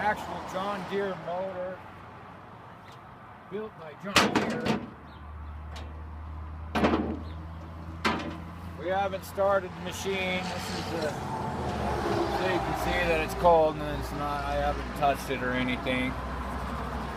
actual John Deere motor built by John Deere. We haven't started the machine. This is the, so you can see that it's cold and it's not, I haven't touched it or anything.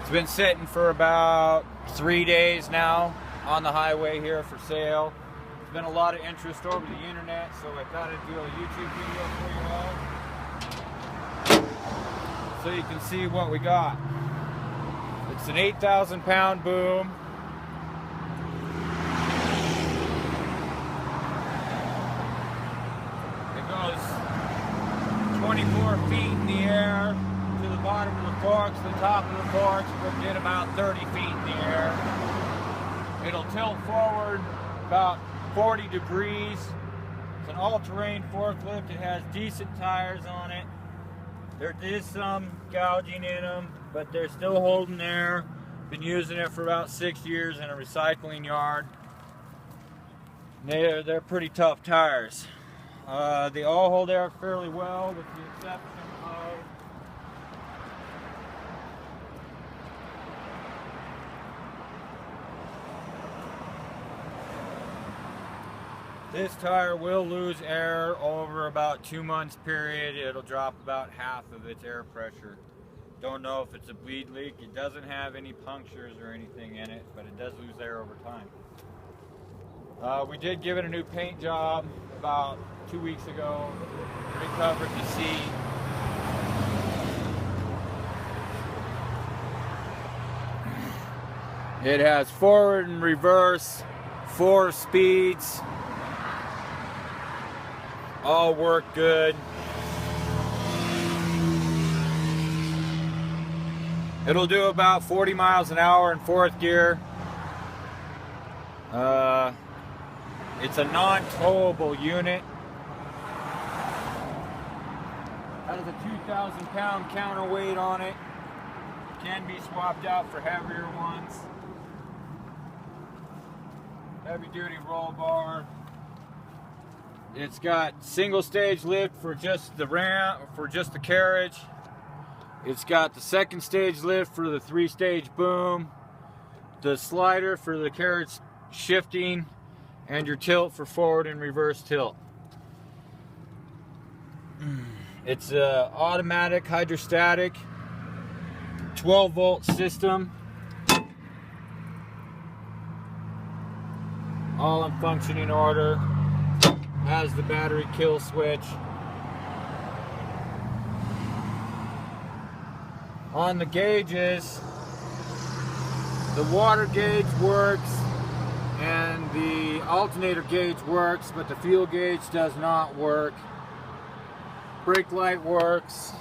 It's been sitting for about 3 days now on the highway here for sale. There's been a lot of interest over the internet, so I thought I'd do a YouTube video for you all, so you can see what we got. It's an 8,000 pound boom. It goes 24 feet in the air to the bottom of the forks. The top of the forks will get about 30 feet in the air. It'll tilt forward about 40 degrees. It's an all-terrain forklift. It has decent tires on it. There is some gouging in them, but they're still holding there. Been using it for about 6 years in a recycling yard. They're pretty tough tires. They all hold air fairly well, with the exception of this tire will lose air over about 2 months period. It'll drop about half of its air pressure. Don't know if it's a bleed leak. It doesn't have any punctures or anything in it, but it does lose air over time. We did give it a new paint job about 2 weeks ago. Recovered the seat. It has forward and reverse, 4 speeds. All work good. It'll do about 40 miles an hour in 4th gear. It's a non-towable unit. Has a 2,000 pound counterweight on it. Can be swapped out for heavier ones. Heavy duty roll bar. It's got single stage lift for just the ramp, for just the carriage. It's got the 2nd stage lift for the 3-stage boom, the slider for the carriage shifting, and your tilt for forward and reverse tilt. It's an automatic hydrostatic 12-volt system, all in functioning order. Has the battery kill switch. On the gauges, the water gauge works and the alternator gauge works, but the fuel gauge does not work. Brake light works.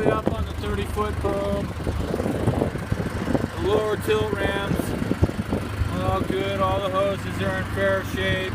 way up on the 30-foot boom. The lower tilt rams are all good. All the hoses are in fair shape.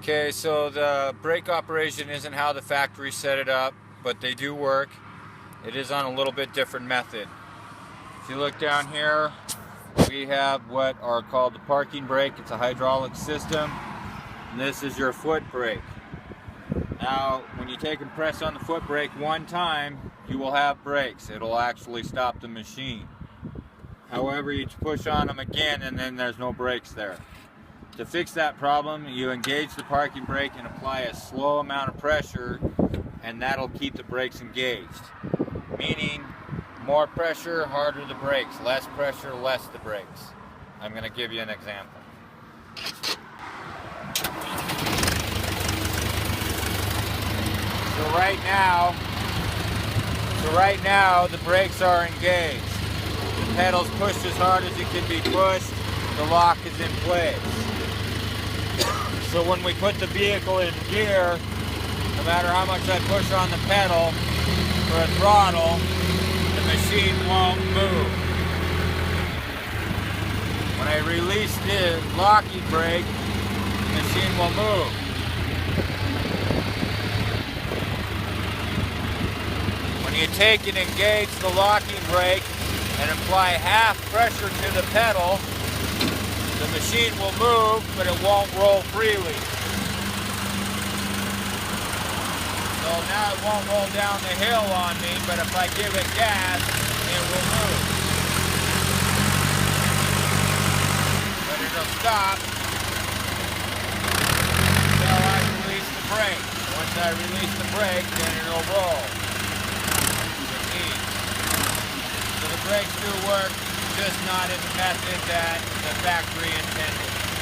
Okay, so the brake operation isn't how the factory set it up, but they do work. It is on a little bit different method. If you look down here, we have what are called the parking brake. It's a hydraulic system. And this is your foot brake. Now, when you take and press on the foot brake one time, you will have brakes. It'll actually stop the machine. However, you push on them again and then there's no brakes there. To fix that problem, you engage the parking brake and apply a slow amount of pressure, and that'll keep the brakes engaged. Meaning, more pressure, harder the brakes. Less pressure, less the brakes. I'm going to give you an example. So right now, the brakes are engaged. The pedal's pushed as hard as it can be pushed. The lock is in place. So when we put the vehicle in gear, no matter how much I push on the pedal for a throttle, the machine won't move. When I release the locking brake, the machine will move. When you take and engage the locking brake and apply half pressure to the pedal, the machine will move, but it won't roll freely. So now it won't roll down the hill on me, but if I give it gas, it will move. But it'll stop until I release the brake. Once I release the brake, then it'll roll. brakes do work, just not in the method that the factory intended.